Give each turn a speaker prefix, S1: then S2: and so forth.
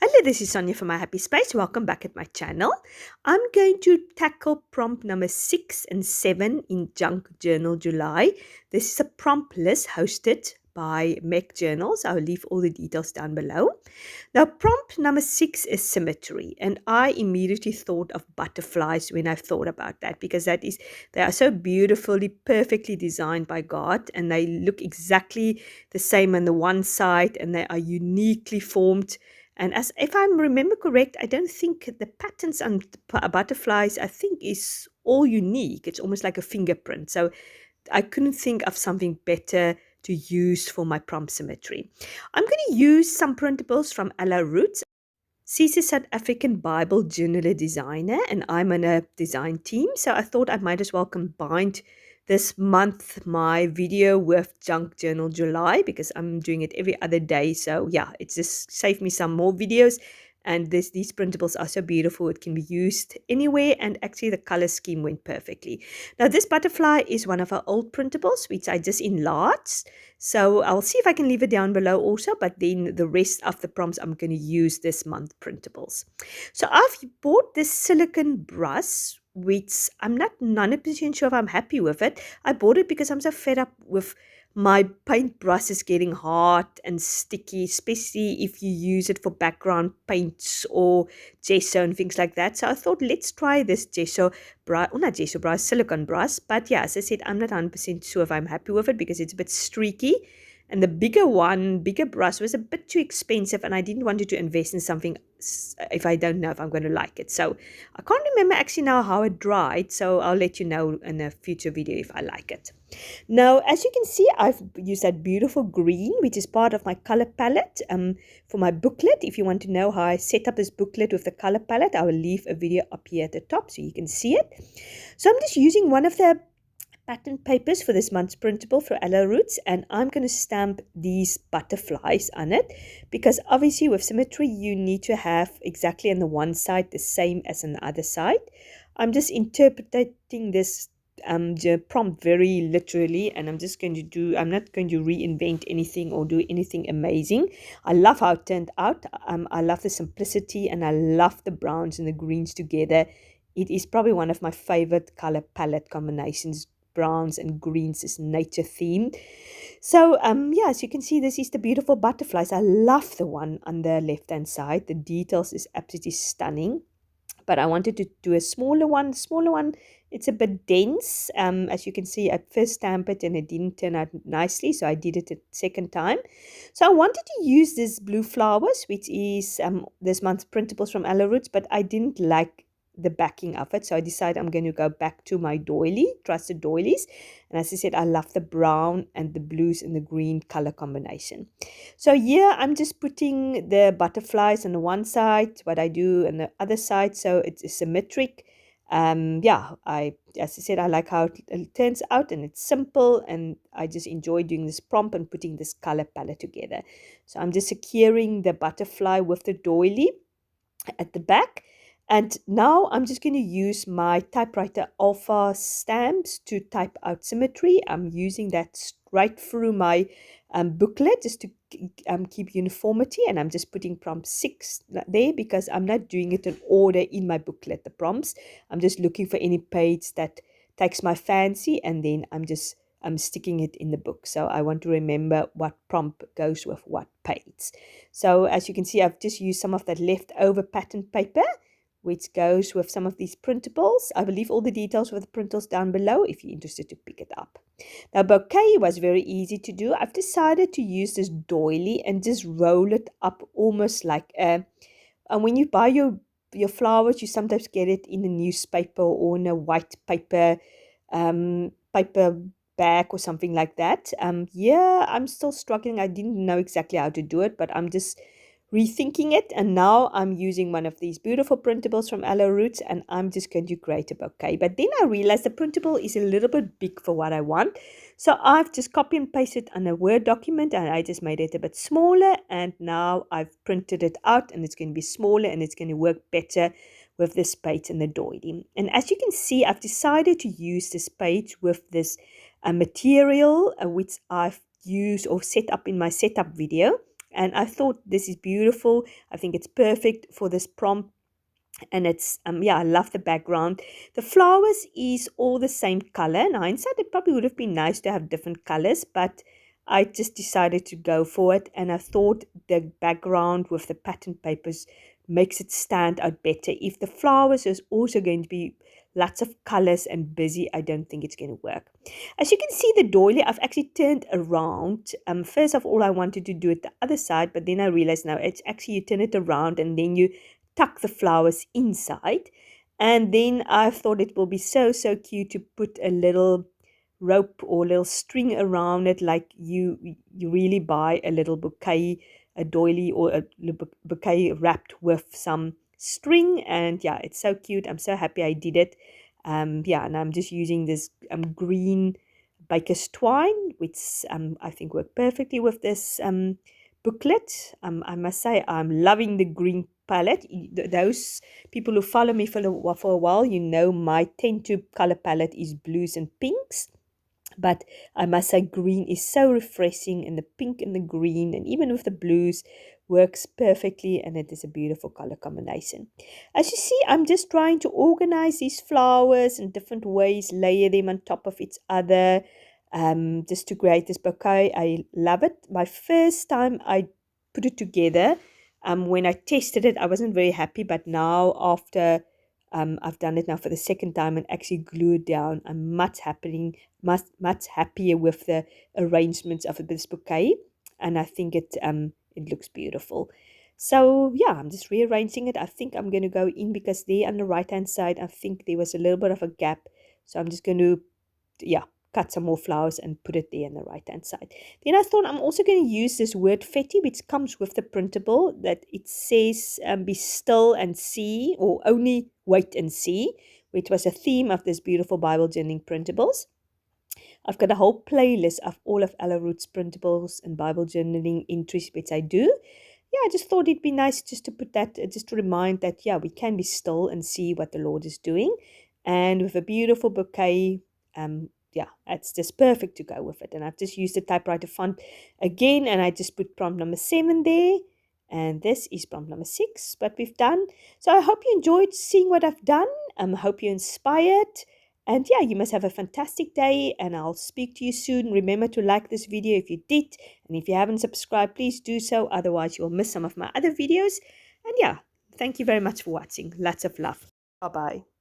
S1: Hello, this is Sonja from My Happy Space. Welcome back at my channel. I'm going to tackle prompt number 6 and 7 in Junk Journal July. This is a prompt list hosted by Meg Journals. I'll leave all the details down below. Now, prompt number 6 is symmetry, and I immediately thought of butterflies when I thought about that because they are so beautifully, perfectly designed by God, and they look exactly the same on the one side, and they are uniquely formed. And as if I remember correct, I don't think the patterns on butterflies, I think, is all unique. It's almost like a fingerprint. So I couldn't think of something better to use for my prompt symmetry. I'm going to use some printables from Ellla Roetz. She's a South African Bible journaler designer, and I'm on a design team. So I thought I might as well combine this month my video with Junk Journal July because I'm doing it every other day. So yeah, it's just saved me some more videos. And these printables are so beautiful. It can be used anywhere, and actually the color scheme went perfectly. Now this butterfly is one of our old printables, which I just enlarged. So I'll see if I can leave it down below also, but then the rest of the prompts I'm going to use this month printables. So I've bought this silicone brush, which I'm not 100% sure if I'm happy with it. I bought it because I'm so fed up with my paintbrush is getting hard and sticky, especially if you use it for background paints or gesso and things like that. So I thought, let's try this gesso brush, or not gesso brush, silicone brush. But yeah, as I said, I'm not 100% sure if I'm happy with it because it's a bit streaky. And the bigger brush was a bit too expensive, and I didn't want to invest in something if I don't know if I'm going to like it. So I can't remember actually now how it dried, so I'll let you know in a future video if I like it. Now, as you can see, I've used that beautiful green, which is part of my color palette for my booklet. If you want to know how I set up this booklet with the color palette, I will leave a video up here at the top so you can see it. So I'm just using one of the pattern papers for this month's printable for Ellla Roetz, and I'm going to stamp these butterflies on it because obviously with symmetry you need to have exactly on the one side the same as on the other side. I'm just interpreting this prompt very literally, and I'm not going to reinvent anything or do anything amazing. I love how it turned out. I love the simplicity, and I love the browns and the greens together. It is probably one of my favorite color palette combinations. Browns and greens is nature themed. So yeah, as you can see, this is the beautiful butterflies. I love the one on the left hand side. The details is absolutely stunning, but I wanted to do a smaller one. It's a bit dense. As you can see, I first stamped it and it didn't turn out nicely, so I did it a second time. So I wanted to use this blue flowers, which is this month's printables from Ellla Roetz, but I didn't like the backing of it, so I decided I'm going to go back to my doily, trusted doilies. And as I said, I love the brown and the blues and the green color combination. So here I'm just putting the butterflies on the one side, what I do on the other side, so it's symmetric. Yeah, as I said, I like how it turns out, and it's simple, and I just enjoy doing this prompt and putting this color palette together. So I'm just securing the butterfly with the doily at the back. And now I'm just going to use my typewriter alpha stamps to type out symmetry. I'm using that right through my booklet just to keep uniformity. And I'm just putting prompt 6 there because I'm not doing it in order in my booklet, the prompts. I'm just looking for any page that takes my fancy, and then I'm sticking it in the book. So I want to remember what prompt goes with what page. So as you can see, I've just used some of that leftover pattern paper, which goes with some of these printables. I will leave all the details with the printables down below if you're interested to pick it up. Now, bouquet was very easy to do. I've decided to use this doily and just roll it up almost like and when you buy your flowers, you sometimes get it in a newspaper or in a white paper bag or something like that. Yeah, I'm still struggling. I didn't know exactly how to do it, but I'm just rethinking it, and now I'm using one of these beautiful printables from Ellla Roetz, and I'm just going to create a bouquet. But then I realized the printable is a little bit big for what I want, so I've just copy and pasted on a Word document, and I just made it a bit smaller, and now I've printed it out, and it's going to be smaller, and it's going to work better with this page and the doily. And as you can see, I've decided to use this page with this material which I've used or set up in my setup video. And I thought this is beautiful. I think it's perfect for this prompt. And it's yeah, I love the background. The flowers is all the same color. In hindsight, it probably would have been nice to have different colors, but I just decided to go for it. And I thought the background with the pattern papers makes it stand out better. If the flowers is also going to be lots of colors and busy, I don't think it's going to work. As you can see, the doily I've actually turned around. First of all, I wanted to do it the other side, but then I realized now it's actually you turn it around and then you tuck the flowers inside. And then I thought it will be so cute to put a little rope or a little string around it, like you really buy a little bouquet, a doily, or a bouquet wrapped with some string. And yeah, it's so cute. I'm so happy I did it. Yeah, and I'm just using this green baker's twine, which I think worked perfectly with this booklet. I must say I'm loving the green palette. Those people who follow me for a while, you know my tend to color palette is blues and pinks. But I must say green is so refreshing, and the pink and the green and even with the blues works perfectly, and it is a beautiful color combination. As you see, I'm just trying to organize these flowers in different ways, layer them on top of each other, just to create this bouquet. I love it. My first time I put it together, when I tested it, I wasn't very happy, but now after I've done it now for the second time and actually glued down, I'm much happier with the arrangements of this bouquet, and I think it looks beautiful. So yeah, I'm just rearranging it. I think I'm going to go in because there on the right hand side, I think there was a little bit of a gap, so I'm just going to yeah, cut some more flowers and put it there on the right hand side. Then I thought I'm also going to use this word fetty, which comes with the printable, that it says be still and see, or only wait and see, which was a theme of this beautiful Bible journaling printables. I've got a whole playlist of all of Ellla Roetz printables and Bible journaling entries which I do. Yeah, I just thought it'd be nice just to put that, just to remind that, yeah, we can be still and see what the Lord is doing. And with a beautiful bouquet, yeah, it's just perfect to go with it. And I've just used the typewriter font again, and I just put prompt number 7 there. And this is prompt number 6, what we've done. So I hope you enjoyed seeing what I've done. I hope you're inspired. And yeah, you must have a fantastic day, and I'll speak to you soon. Remember to like this video if you did, and if you haven't subscribed, please do so. Otherwise, you'll miss some of my other videos. And yeah, thank you very much for watching. Lots of love. Bye-bye.